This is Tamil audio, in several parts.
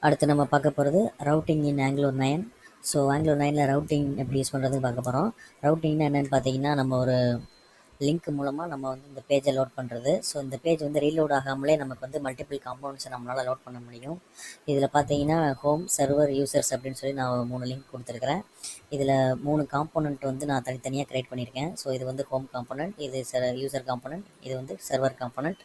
அடுத்து நம்ம பார்க்க போகிறது routing in Angular 9. So Angular 9ல் ரவுட்டிங் எப்படி யூஸ் பண்ணுறதுன்னு பார்க்க போகிறோம். ரவுட்டிங்னா என்னென்னு பார்த்தீங்கன்னா, நம்ம ஒரு லிங்க் மூலமாக நம்ம வந்து இந்த பேஜை லோட் பண்ணுறது. ஸோ இந்த பேஜ் வந்து ரீலோட் ஆகாமலே நமக்கு வந்து மல்டிபிள் காம்பவுண்ட்ஸை நம்மளால் லோட் பண்ண முடியும். இதில் பார்த்தீங்கன்னா ஹோம், சர்வர், யூசர்ஸ் அப்படின்னு சொல்லி நான் 3 லிங்க் கொடுத்துருக்குறேன். இதில் 3 காம்போனண்ட் வந்து நான் தனித்தனியாக க்ரியேட் பண்ணியிருக்கேன். ஸோ இது வந்து ஹோம் காம்போனண்ட், இது யூசர் காம்போனண்ட், இது வந்து சர்வர் காம்போனண்ட்.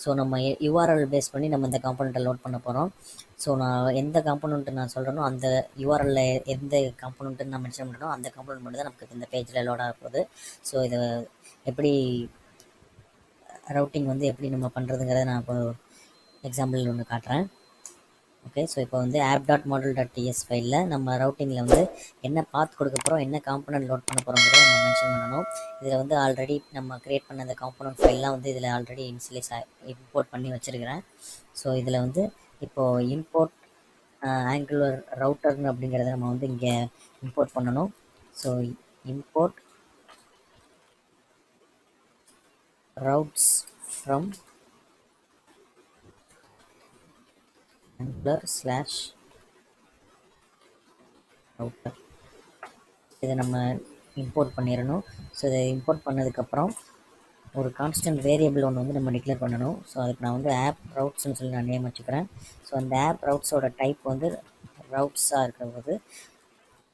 ஸோ நம்ம யூஆர்எல் பேஸ் பண்ணி நம்ம இந்த காம்போனண்ட்டை லோட் பண்ண போகிறோம். ஸோ நான் எந்த காம்போனண்ட்டு நான் சொல்கிறேனோ அந்த யூஆர்எல்ல எந்த காம்போனண்ட்டுன்னு நான் மென்ஷன் பண்ணுறனோ அந்த காம்போனண்ட் மட்டும் தான் நமக்கு இந்த பேஜில் லோட் ஆக போகுது. ஸோ இதை எப்படி ரவுட்டிங் வந்து எப்படி நம்ம பண்ணுறதுங்கிறத நான் இப்போ எக்ஸாம்பிள் ஒன்று காட்டுறேன். ஓகே, ஸோ இப்போ வந்து app.model.ts ஃபைலில் நம்ம ரவுட்டிங்கில் வந்து என்ன பாத் கொடுக்க போகிறோம், என்ன காம்போனண்ட் லோட் பண்ண போகிறோங்கிறத நம்ம மென்ஷன் பண்ணணும். இதில் வந்து ஆல்ரெடி நம்ம க்ரியேட் பண்ண அந்த காம்போனண்ட் ஃபைல்லாம் வந்து இதில் ஆல்ரெடி இம்போர்ட் பண்ணி வச்சுருக்கிறேன். ஸோ இதில் வந்து இப்போது இம்போர்ட் ஆங்குலர் ரவுட்டர்னு அப்படிங்கிறத நம்ம வந்து இங்கே இம்போர்ட் பண்ணணும். So import ரவுட்ஸ் from angular/router. இதை நம்ம இம்போர்ட் பண்ணிடணும். ஸோ இதை இம்போர்ட் பண்ணதுக்கப்புறம் ஒரு கான்ஸ்டன்ட் வேரியபிள் ஒன்று வந்து நம்ம டிக்ளேர் பண்ணணும். ஸோ அதுக்கு நான் வந்து ஆப் ரவுட்ஸ்னு சொல்லி நான் நேம் வச்சுக்கிறேன். ஸோ அந்த ஆப் ரவுட்ஸோட டைப் வந்து ரவுட்ஸாக இருக்கிறது.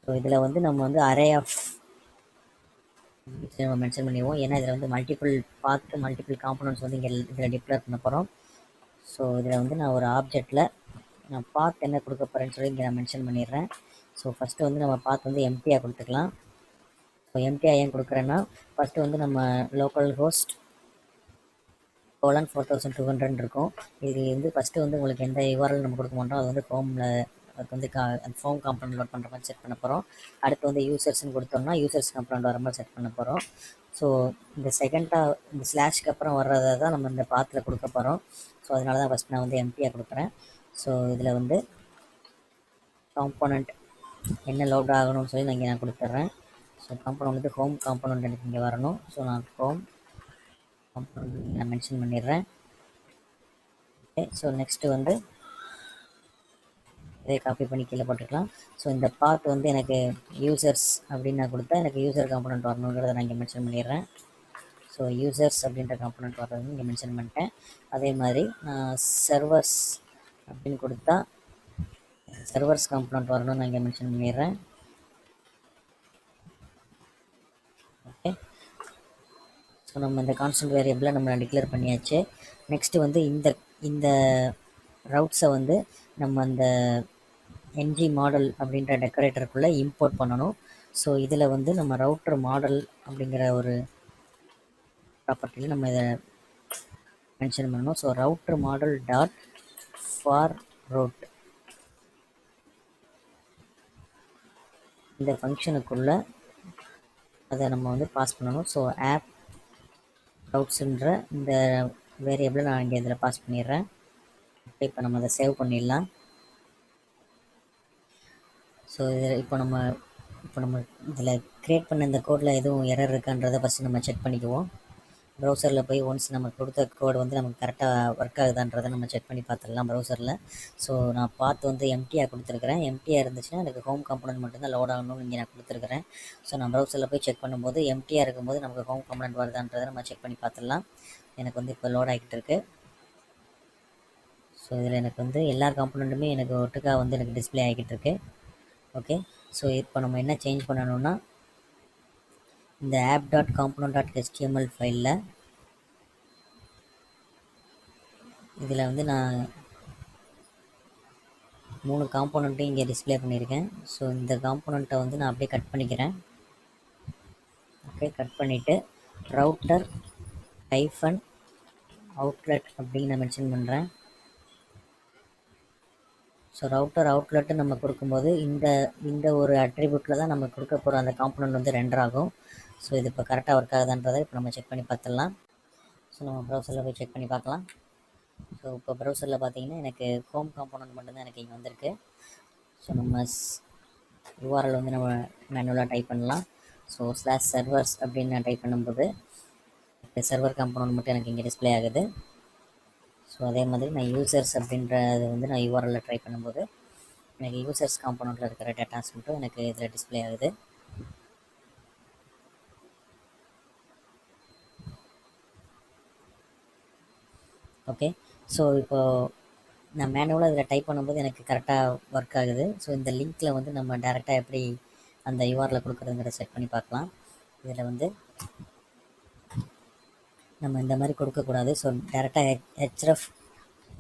ஸோ இதில் வந்து நம்ம வந்து அரே ஆஃப் நம்ம மென்ஷன் பண்ணிடுவோம். ஏன்னா இதில் வந்து மல்டிபிள் காம்போனன்ட்ஸ் வந்து இதில் டிக்ளேர் பண்ண போகிறோம். ஸோ இதில் வந்து நான் ஒரு ஆப்ஜெக்டில் நான் பாத் என்ன கொடுக்க போகிறேன்னு சொல்லி இங்கே நான் மென்ஷன் பண்ணிடுறேன். ஸோ ஃபஸ்ட்டு வந்து நம்ம பாத் வந்து எம்டியாக கொடுத்துக்கலாம். ஸோ எம்டியாக ஏன் கொடுக்குறேன்னா, ஃபஸ்ட்டு வந்து நம்ம லோக்கல் ஹோஸ்ட் :4200 இருக்கும். இது வந்து ஃபஸ்ட்டு வந்து உங்களுக்கு எந்த யூஆர்எல் நம்ம கொடுக்க மாட்டோம். அது வந்து ஹோமில் அதுக்கு வந்து அந்த ஹோம் காம்பவுண்ட் லோட் பண்ணுற மாதிரி செட் பண்ண போகிறோம். அடுத்து வந்து யூசர்ஸ்ன்னு கொடுத்தோம்னா யூசர்ஸ் காம்பவுண்ட் வர மாதிரி செட் பண்ண போகிறோம். ஸோ இந்த இந்த ஸ்லாஷ்க்கு அப்புறம் வர்றதை தான் நம்ம இந்த பாத்தில் கொடுக்க போகிறோம். ஸோ அதனால தான் ஃபஸ்ட் நான் வந்து எம்டியாக கொடுக்குறேன். ஸோ இதில் வந்து காம்போனண்ட் என்ன லோட் ஆகணும்னு சொல்லி நான் இங்கே நான் கொடுத்துட்றேன். ஸோ காம்போனண்ட் வந்து ஹோம் காம்போனண்ட் எனக்கு இங்கே வரணும். ஸோ நான் ஹோம் காம்போனண்ட் நான் மென்ஷன் பண்ணிடுறேன். ஓகே, ஸோ நெக்ஸ்ட்டு வந்து இதை காப்பி பண்ணி கீழே போட்டுக்கலாம். ஸோ இந்த பாத் வந்து எனக்கு யூசர்ஸ் அப்படின்னு நான் கொடுத்தா எனக்கு யூசர் காம்போனண்ட் வரணுங்கிறத நான் இங்கே மென்ஷன் பண்ணிடுறேன். ஸோ யூசர்ஸ் அப்படின்ற காம்போனண்ட் வர்றது இங்கே மென்ஷன் பண்ணிட்டேன். அதே மாதிரி நான் சர்வர்ஸ் அப்படின்னு கொடுத்தா சர்வர்ஸ் காம்போனண்ட் வரணும்னு நான் இங்கே மென்ஷன் பண்ணிடுறேன். ஓகே, ஸோ நம்ம இந்த கான்ஸ்டன்ட் வேரியபிளை நம்ம டிக்ளேர் பண்ணியாச்சு. நெக்ஸ்ட்டு வந்து இந்த ரவுட்ஸை வந்து நம்ம அந்த என்ஜி மாடல் அப்படின்ற டெக்கரேட்டருக்குள்ளே இம்போர்ட் பண்ணணும். ஸோ இதில் வந்து நம்ம ரவுட்டர் மாடல் அப்படிங்கிற ஒரு ப்ராப்பர்ட்டியில் நம்ம இதை மென்ஷன் பண்ணணும். So router model dot for route இந்த ஃபங்க்ஷனுக்குள்ளே அதை நம்ம வந்து பாஸ் பண்ணணும். ஸோ ஆப் ரவுட்ஸுன்ற இந்த வேரியபிளை நான் இங்கே இதில் பாஸ் பண்ணிடுறேன். இப்போ நம்ம அதை சேவ் பண்ணிடலாம். ஸோ இதில் இப்போ நம்ம இதில் க்ரியேட் பண்ண இந்த கோடில் எதுவும் எரர் இருக்கான்றதை ஃபஸ்ட்டு நம்ம செக் பண்ணிக்குவோம். ப்ரௌசரில் போய் ஒன்ஸ் நம்ம கொடுத்த கோடு வந்து நமக்கு கரெக்டாக ஒர்க் ஆகுதான்றதை நம்ம செக் பண்ணி பார்த்துடலாம் ப்ரௌசரில். ஸோ நான் பார்த்து வந்து எம்டியாக கொடுத்துருக்குறேன். எம்டியாக இருந்துச்சுன்னா எனக்கு ஹோம் காம்போனண்ட் மட்டும்தான் லோட் ஆகணும்னு இங்கே நான் கொடுத்துருக்குறேன். ஸோ நான் ப்ரௌசரில் போய் செக் பண்ணும்போது எம்டியாக இருக்கும்போது நமக்கு ஹோம் காம்போனண்ட் வருதான்றதை நம்ம செக் பண்ணி பார்த்துடலாம். எனக்கு வந்து இப்போ லோட் ஆகிட்டு இருக்கு. ஸோ இதில் எனக்கு வந்து எல்லா காம்போனண்ட்டுமே எனக்கு ஒட்டுக்காக வந்து எனக்கு டிஸ்பிளே ஆகிக்கிட்டு இருக்கு. ஓகே, ஸோ இப்போ நம்ம என்ன சேஞ்ச் பண்ணணும்னா, இந்த app.component.html ஃபைலில் இதில் வந்து நான் 3 காம்போனண்ட்டையும் இங்கே டிஸ்பிளே பண்ணியிருக்கேன். ஸோ இந்த காம்போனண்ட்டை வந்து நான் அப்படியே கட் பண்ணிக்கிறேன். ஓகே, கட் பண்ணிவிட்டு ரவுட்டர் -அவுட்லெட் அப்படின்னு நான் மென்ஷன் பண்ணுறேன். ஸோ ரவுட்டர் அவுட்லெட்டு நம்ம கொடுக்கும்போது இந்த ஒரு அட்ரிபியூட்டில் தான் நம்ம கொடுக்க போகிற அந்த காம்போனண்ட் வந்து ரெண்டர் ஆகும். ஸோ இது இப்போ கரெக்டாக ஒர்க் ஆகுதான்றதை இப்போ நம்ம செக் பண்ணி பார்த்துடலாம். ஸோ நம்ம ப்ரௌசரில் போய் செக் பண்ணி பார்க்கலாம். ஸோ இப்போ ப்ரௌசரில் பார்த்தீங்கன்னா எனக்கு ஹோம் காம்போனண்ட் மட்டும்தான் எனக்கு இங்கே வந்திருக்கு. ஸோ நம்ம யூஆர்எல் வந்து நம்ம மேனுவலாக டைப் பண்ணலாம். ஸோ ஸ்லாஷ் சர்வர்ஸ் அப்படின்னு நான் டைப் பண்ணும்போது சர்வர் காம்பனண்ட் மட்டும் எனக்கு இங்கே டிஸ்ப்ளே ஆகுது. ஸோ அதே மாதிரி நான் யூசர்ஸ் அப்படின்றது வந்து நான் யூஆர்எல்ல ட்ரை பண்ணும்போது எனக்கு யூசர்ஸ் காம்பனண்ட்டில் இருக்கிற டேட்டாஸ் மட்டும் எனக்கு இதில் டிஸ்ப்ளே ஆகுது. ஓகே, ஸோ இப்போது நான் மேனுவலாக இதில் டைப் பண்ணும்போது எனக்கு கரெக்டாக ஒர்க் ஆகுது. ஸோ இந்த லிங்க்கில் வந்து நம்ம டேரெக்டாக எப்படி அந்த யூஆரில் கொடுக்குறதுங்கிறத செட் பண்ணி பார்க்கலாம். இதில் வந்து நம்ம இந்த மாதிரி கொடுக்கக்கூடாது. ஸோ டேரெக்டாக ஹெச்எஃப்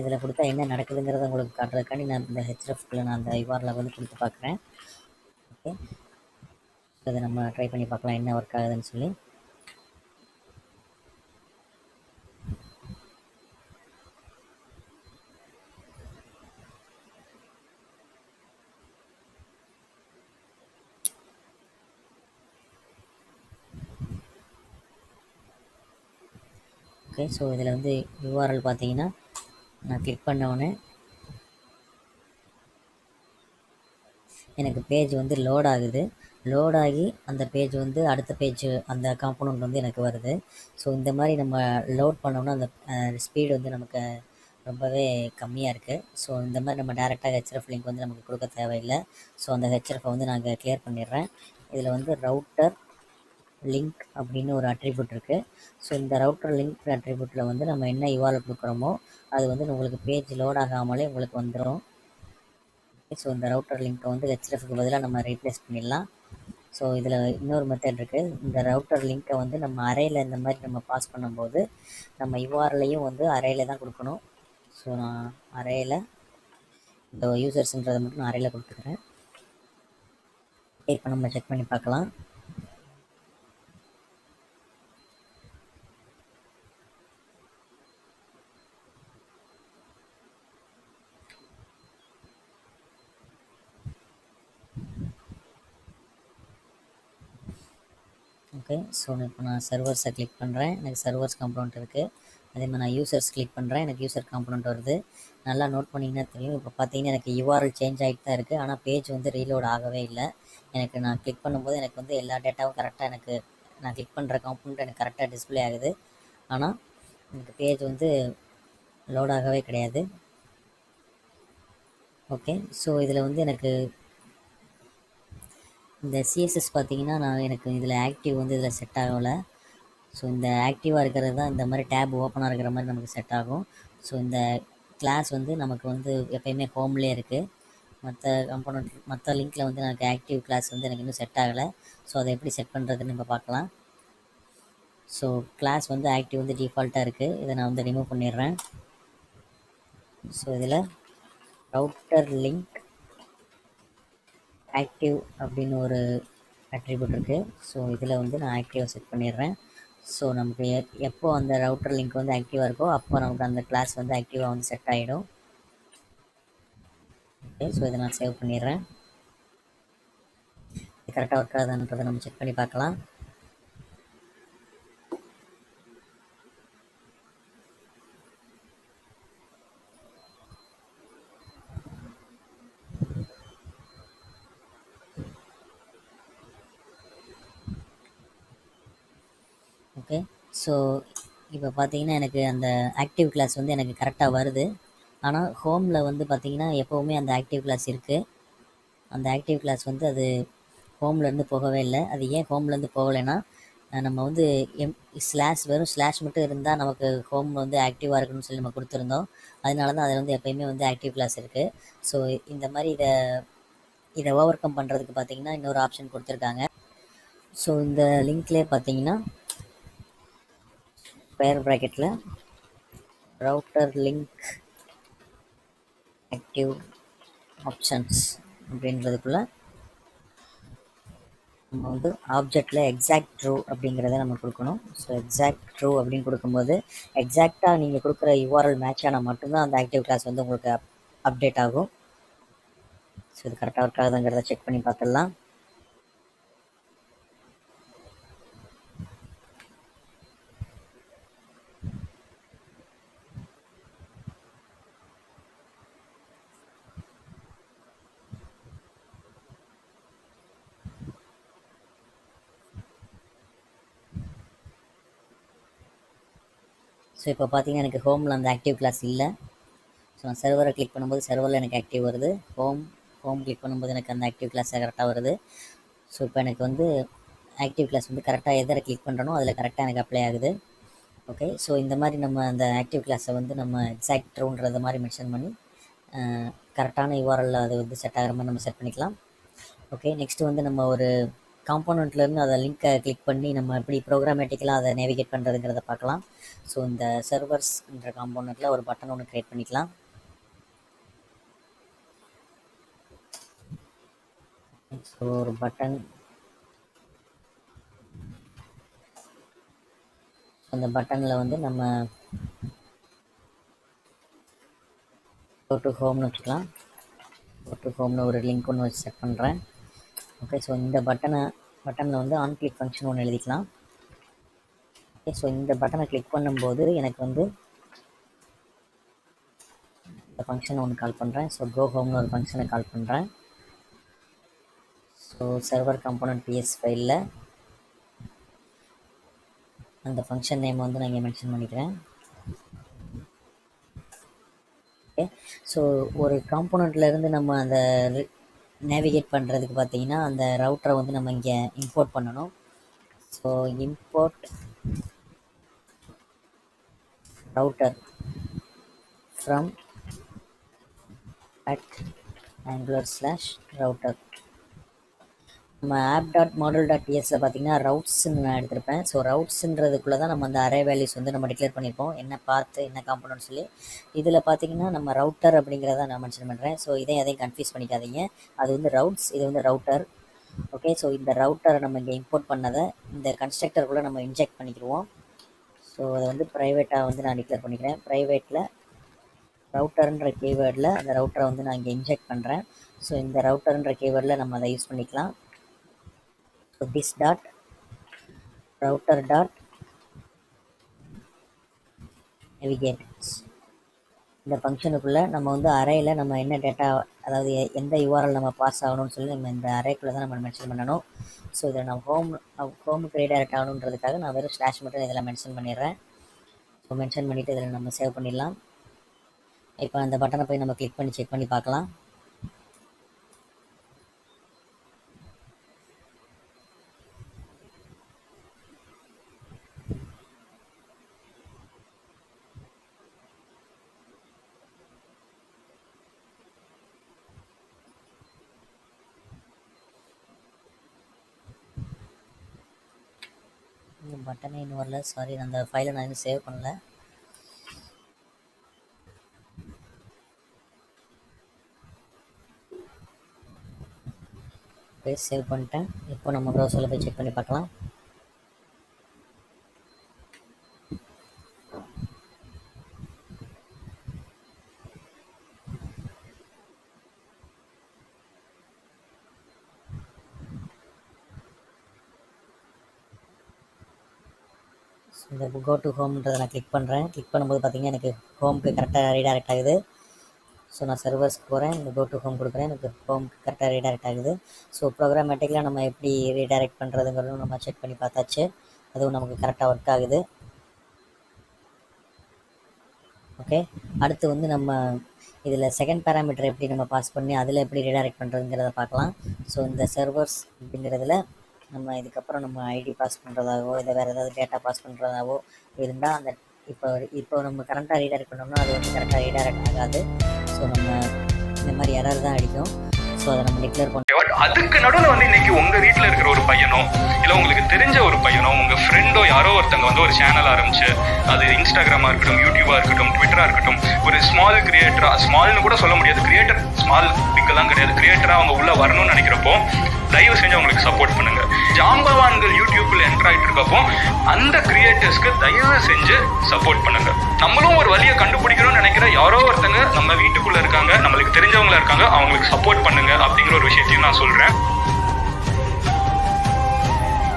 இதில் கொடுத்தா என்ன நடக்குதுங்கிறத உங்களுக்கு காட்டுறதுக்காண்டி நான் இந்த ஹெச்எஃப்குள்ளே நான் அந்த யூஆரில் வந்து கொடுத்து பார்க்குறேன். ஓகே, அதை நம்ம ட்ரை பண்ணி பார்க்கலாம் என்ன ஒர்க் ஆகுதுன்னு சொல்லி. ஓகே, ஸோ இதில் வந்து யூஆர்எல் பார்த்தீங்கன்னா நான் கிளிக் பண்ணவுடனே எனக்கு பேஜ் வந்து லோட் ஆகுது. லோட் ஆகி அந்த பேஜ் வந்து அடுத்த பேஜ் அந்த காம்பனண்ட் வந்து எனக்கு வருது. ஸோ இந்த மாதிரி நம்ம லோட் பண்ணோம்னா அந்த ஸ்பீடு வந்து நமக்கு ரொம்பவே கம்மியாக இருக்குது. ஸோ இந்த மாதிரி நம்ம டேரெக்டாக ஹெச்எஃப் லிங்க் வந்து நமக்கு கொடுக்க தேவையில்லை. ஸோ அந்த ஹெச்எஃப்பை வந்து நாங்கள் கிளியர் பண்ணிடுறேன். இதில் வந்து ரவுட்டர் லிங்க் அப்படின்னு ஒரு அட்ரிபியூட் இருக்குது. ஸோ இந்த ரவுட்டர் லிங்க் அட்ரிபியூட்டில் வந்து நம்ம என்ன யூஆர்எல் கொடுக்குறோமோ அது வந்து உங்களுக்கு பேஜ் லோட் ஆகாமலே உங்களுக்கு வந்துடும். ஸோ இந்த ரவுட்டர் லிங்க்கை வந்து ஹெச்எஃப்க்கு பதிலாக நம்ம ரீப்ளேஸ் பண்ணிடலாம். ஸோ இதில் இன்னொரு மெத்தட் இருக்குது. இந்த ரவுட்டர் லிங்க்கை வந்து நம்ம அறையில் இந்த மாதிரி நம்ம பாஸ் பண்ணும்போது நம்ம யூஆர்எல்லையும் வந்து அறையில் தான் கொடுக்கணும். ஸோ நான் அறையில் இந்த யூசர்ஸ்ன்றதை மட்டும் நான் அறையில் கொடுத்துக்கிறேன். இப்போ நம்ம செக் பண்ணி பார்க்கலாம். ஓகே, ஸோ இப்போ நான் சர்வர்ஸை கிளிக் பண்ணுறேன். எனக்கு சர்வர்ஸ் காம்பனண்ட் இருக்குது. அதே மாதிரி நான் யூசர்ஸ் கிளிக் பண்ணுறேன். எனக்கு யூசர் காம்பனண்ட் வருது. நல்லா நோட் பண்ணிங்கன்னா தெரியும். இப்போ பார்த்தீங்கன்னா எனக்கு யூஆர்எல் சேஞ்ச் ஆகிட்டு தான் இருக்குது. ஆனால் பேஜ் வந்து ரீலோட் ஆகவே இல்லை. எனக்கு நான் கிளிக் பண்ணும்போது எனக்கு வந்து எல்லா டேட்டாவும் கரெக்டாக எனக்கு நான் கிளிக் பண்ணுற காம்பனண்ட் எனக்கு கரெக்டாக டிஸ்பிளே ஆகுது. ஆனால் எனக்கு பேஜ் வந்து லோட் ஆகவே கிடையாது. ஓகே, ஸோ இதில் வந்து எனக்கு இந்த சிஎஸ்எஸ் பார்த்தீங்கன்னா எனக்கு இதில் ஆக்டிவ் வந்து இதில் செட் ஆகலை. ஸோ இந்த ஆக்டிவாக இருக்கிறது தான் இந்த மாதிரி டேப் ஓப்பனாக இருக்கிற மாதிரி நமக்கு செட் ஆகும். ஸோ இந்த கிளாஸ் வந்து நமக்கு வந்து எப்போயுமே ஹோம்லேயே இருக்குது. மற்ற கம்போனண்ட் மற்ற லிங்க்கில் வந்து எனக்கு ஆக்டிவ் கிளாஸ் வந்து எனக்கு இன்னும் செட் ஆகலை. ஸோ அதை எப்படி செட் பண்ணுறதுன்னு இப்போ பார்க்கலாம். ஸோ கிளாஸ் வந்து ஆக்டிவ் வந்து டிஃபால்ட்டாக இருக்குது. இதை நான் வந்து ரிமூவ் பண்ணிடுறேன். ஸோ இதில் ரவுட்டர் லிங்க் ஆக்டிவ் அப்படின்னு ஒரு அட்ரிபியூட் இருக்குது. ஸோ இதில் வந்து நான் ஆக்டிவாக செட் பண்ணிடுறேன். ஸோ நமக்கு எப்போ அந்த ரவுட்டர் லிங்க் வந்து ஆக்டிவாக இருக்கோ அப்போ நமக்கு அந்த கிளாஸ் வந்து ஆக்டிவாக வந்து செட் ஆகிடும். ஓகே, ஸோ இதை நான் சேவ் பண்ணிடுறேன். இது கரெக்டாக ஒர்க் ஆகுதுன்றதை நம்ம செக் பண்ணி பார்க்கலாம். ஓகே, ஸோ இப்போ பார்த்தீங்கன்னா எனக்கு அந்த ஆக்டிவ் கிளாஸ் வந்து எனக்கு கரெக்டாக வருது. ஆனால் ஹோமில் வந்து பார்த்தீங்கன்னா எப்போவுமே அந்த ஆக்டிவ் கிளாஸ் இருக்குது. அந்த ஆக்டிவ் கிளாஸ் வந்து அது ஹோம்லேருந்து போகவே இல்லை. அது ஏன் ஹோம்லேருந்து போகலைன்னா நம்ம வந்து வெறும் ஸ்லாஷ் மட்டும் இருந்தால் நமக்கு ஹோம் வந்து ஆக்டிவாக இருக்கணும்னு சொல்லி நம்ம கொடுத்துருந்தோம். அதனால தான் அதில் வந்து எப்போயுமே வந்து ஆக்டிவ் கிளாஸ் இருக்குது. ஸோ இந்த மாதிரி இதை ஓவர் கம் பண்ணுறதுக்கு பார்த்தீங்கன்னா இன்னொரு ஆப்ஷன் கொடுத்துருக்காங்க. ஸோ இந்த லிங்க்லேயே பார்த்தீங்கன்னா ஸ்கொயர் ப்ராக்கெட்டில் ரவுட்டர் லிங்க் ஆக்டிவ் ஆப்ஷன்ஸ் அப்படின்றதுக்குள்ள நம்ம வந்து ஆப்ஜெக்டில் எக்ஸாக்ட் ட்ரூ அப்படிங்கிறத நம்ம கொடுக்கணும். ஸோ எக்ஸாக்ட் ட்ரூ அப்படின்னு கொடுக்கும்போது எக்ஸாக்டாக நீங்கள் கொடுக்குற யூஆர்எல் மேட்ச் ஆனால் மட்டும்தான் அந்த ஆக்டிவ் கிளாஸ் வந்து உங்களுக்கு அப்டேட் ஆகும். ஸோ இது கரெக்டாக ஒர்க் ஆகுதுங்கிறத செக் பண்ணி பார்த்துடலாம். ஸோ இப்போ பார்த்தீங்கன்னா எனக்கு ஹோமில் அந்த ஆக்டிவ் கிளாஸ் இல்லை. ஸோ நான் சர்வரை கிளிக் பண்ணும்போது சர்வரில் எனக்கு ஆக்டிவ் வருது. ஹோம் கிளிக் பண்ணும்போது எனக்கு அந்த ஆக்டிவ் கிளாஸ் கரெக்டாக வருது. ஸோ இப்போ எனக்கு வந்து ஆக்டிவ் கிளாஸ் வந்து கரெக்டாக எதில் கிளிக் பண்ணுறனோ அதில் கரெக்டாக எனக்கு அப்ளை ஆகுது. ஓகே, ஸோ இந்த மாதிரி நம்ம அந்த ஆக்டிவ் கிளாஸை வந்து நம்ம எக்ஸாக்ட் ட்ரூன்றத மாதிரி மென்ஷன் பண்ணி கரெக்டான யூஆர்எல்ல அது வந்து செட் ஆகிற மாதிரி நம்ம செட் பண்ணிக்கலாம். ஓகே, நெக்ஸ்ட்டு வந்து நம்ம ஒரு காம்போனண்ட்லேருந்து அதை லிங்க்கை கிளிக் பண்ணி நம்ம எப்படி ப்ரோக்ராமேட்டிக்கலாக அதை நேவிகேட் பண்ணுறதுங்கிறத பார்க்கலாம். ஸோ இந்த சர்வர்ஸ்ன்ற காம்போனண்ட்டில் ஒரு பட்டன் ஒன்று க்ரியேட் பண்ணிக்கலாம். ஸோ ஒரு பட்டன், அந்த பட்டனில் வந்து நம்ம கோ டு ஹோம்னு வச்சுக்கலாம். கோ டு ஹோம்னு ஒரு லிங்க் ஒன்று வச்சு செட் பண்ணுறேன். ஓகே, ஸோ இந்த பட்டனில் வந்து ஆன் கிளிக் ஃபங்க்ஷன் ஒன்று எழுதிக்கலாம். ஓகே, ஸோ இந்த பட்டனை கிளிக் பண்ணும்போது எனக்கு வந்து இந்த ஃபங்க்ஷனை ஒன்று கால் பண்ணுறேன். ஸோ கோ ஹோம்னு ஒரு ஃபங்க்ஷனை கால் பண்ணுறேன். ஸோ சர்வர் காம்போனன்ட் பிஎஸ் ஃபைலில் அந்த ஃபங்க்ஷன் நேம் வந்து நான் இங்கே மென்ஷன் பண்ணிக்கிறேன். ஓகே, ஸோ ஒரு காம்போனண்ட்லேருந்து நம்ம அந்த நேவிகேட் பண்ணுறதுக்கு பார்த்தீங்கன்னா அந்த ரவுட்டரை வந்து நம்ம இங்கே இம்போர்ட் பண்ணணும். So import router from @angular/router. நம்ம app.model.tsல பார்த்தீங்கன்னா ரவுட்ஸ்ன்னு நான் எடுத்திருப்பேன். ஸோ ரவுட்ஸுன்றதுக்குள்ளே தான் நம்ம அந்த அரே வேல்யூஸ் வந்து நம்ம டிக்ளேர் பண்ணியிருப்போம், என்ன பார்த்து என்ன காம்போனன்ட் சொல்லி. இதில் பார்த்தீங்கன்னா நம்ம ரவுட்டர் அப்படிங்கிறத நான் மென்ஷன் பண்ணுறேன். ஸோ அதையும் கன்ஃபியூஸ் பண்ணிக்காதீங்க, அது வந்து ரவுட்ஸ், இது வந்து ரவுட்டர். ஓகே, ஸோ இந்த ரவுட்டரை நம்ம இங்கே இம்போர்ட் பண்ணதை இந்த கன்ஸ்ட்ரக்டருக்குள்ளே நம்ம இன்ஜெக்ட் பண்ணிக்கிடுவோம். ஸோ அதை வந்து ப்ரைவேட்டாக வந்து நான் டிக்ளேர் பண்ணிக்கிறேன். ப்ரைவேட்டில் ரவுட்டர்ன்ற கீவேர்டில் அந்த ரவுட்டரை வந்து நான் இங்கே இன்ஜெக்ட் பண்ணுறேன். ஸோ இந்த ரவுட்டர்ன்ற கீவேர்டில் நம்ம அதை யூஸ் பண்ணிக்கலாம். So this dot router dot navigate, இந்த ஃபங்க்ஷனுக்குள்ளே நம்ம வந்து அரேயில் நம்ம என்ன டேட்டா, அதாவது எந்த யூஆர்எல் நம்ம பாஸ் ஆகணும்னு சொல்லி நம்ம இந்த அரேக்குள்ளே தான் நம்ம மென்ஷன் பண்ணணும். ஸோ இதில் நான் ஹோமுக்கு ரீடைரக்ட் ஆகணுன்றதுக்காக நான் வெறும் ஸ்லாஷ் மட்டும் இதில் மென்ஷன் பண்ணிடுறேன். ஸோ மென்ஷன் பண்ணிவிட்டு இதில் நம்ம சேவ் பண்ணிடலாம். இப்போ அந்த பட்டனை போய் நம்ம கிளிக் பண்ணி செக் பண்ணி பார்க்கலாம். பட்டனே இன்னும் வரல, சாரி, அந்த ஃபைலை நான் இன்னும் சேவ் பண்ணல. பேஜ் சேவ் பண்ணிட்டேன். இப்போ நம்ம ப்ரௌசரில் போய் செக் பண்ணி பார்க்கலாம். இந்த கோ டு ஹோம்ன்றதை நான் கிளிக் பண்ணுறேன். கிளிக் பண்ணும்போது பார்த்தீங்கன்னா எனக்கு ஹோமுக்கு கரெக்டாக ரீடைரக்ட் ஆகுது. ஸோ நான் சர்வர்ஸ்க்கு போகிறேன், இந்த கோ டு ஹோம் கொடுக்குறேன், எனக்கு ஹோமுக்கு கரெக்டாக ரீடைரக்ட் ஆகுது. ஸோ ப்ரோக்ராமேட்டிக்கலாக நம்ம எப்படி ரீடைரக்ட் பண்ணுறதுங்கிறதும் நம்ம செக் பண்ணி பார்த்தாச்சு, அதுவும் நமக்கு கரெக்டாக ஒர்க் ஆகுது. ஓகே, அடுத்து வந்து நம்ம இதில் செகண்ட் பேராமீட்டர் எப்படி நம்ம பாஸ் பண்ணி அதில் எப்படி ரீடைரக்ட் பண்ணுறதுங்கிறத பார்க்கலாம். ஸோ இந்த சர்வர்ஸ் அப்படிங்கிறதுல நம்ம இதுக்கப்புறம் நம்ம ஐடி பாஸ் பண்ணுறதாவோ இல்லை வேறு ஏதாவது டேட்டா பாஸ் பண்ணுறதாவோ இருந்தால் அந்த இப்போ நம்ம கரெக்டாக ரீடைரக்ட் பண்ணோம்னா அது வந்து கரெக்டாக ரீடைரக்ட் ஆகாது. ஸோ நம்ம இந்த மாதிரி எரர் தான் அடிக்கும். ஸோ அதை நம்ம டிக்ளேர் பண்ணுவோம். அதுக்கு நடுவில் வந்து இன்னைக்கு உங்க வீட்டில் இருக்கிற ஒரு பையனோ இல்லை உங்களுக்கு தெரிஞ்ச ஒரு பையனோ உங்க ஃப்ரெண்டோ யாரோ ஒருத்தங்க வந்து ஒரு சேனல் ஆரம்பிச்சு, அது இன்ஸ்டாகிராமா இருக்கட்டும், யூடியூபா இருக்கட்டும், ட்விட்டரா இருக்கட்டும், ஒரு ஸ்மால் கிரியேட்டரா, ஸ்மால்னு கூட சொல்ல முடியாது, கிரியேட்டர் ஸ்மால் பிக்கெல்லாம் கிடையாது, கிரியேட்டரா அவங்க உள்ள வரணும்னு நினைக்கிறப்போ தயவு செஞ்சு அவங்களுக்கு சப்போர்ட் பண்ணுங்க. ஜாம்பவான்கள் யூடியூப்ல என்டர் ஆகிட்டு இருக்கப்போ அந்த கிரியேட்டர்ஸ்க்கு தயவு செஞ்சு சப்போர்ட் பண்ணுங்க. நம்மளும் ஒரு வழியை கண்டுபிடிக்கணும்னு நினைக்கிற யாரோ ஒருத்தங்க நம்ம வீட்டுக்குள்ள இருக்காங்க, நம்மளுக்கு தெரிஞ்சவங்களா இருக்காங்க, அவங்களுக்கு சப்போர்ட் பண்ணுங்க அப்படிங்கிற ஒரு விஷயத்தையும் நான் சொல்றேன்.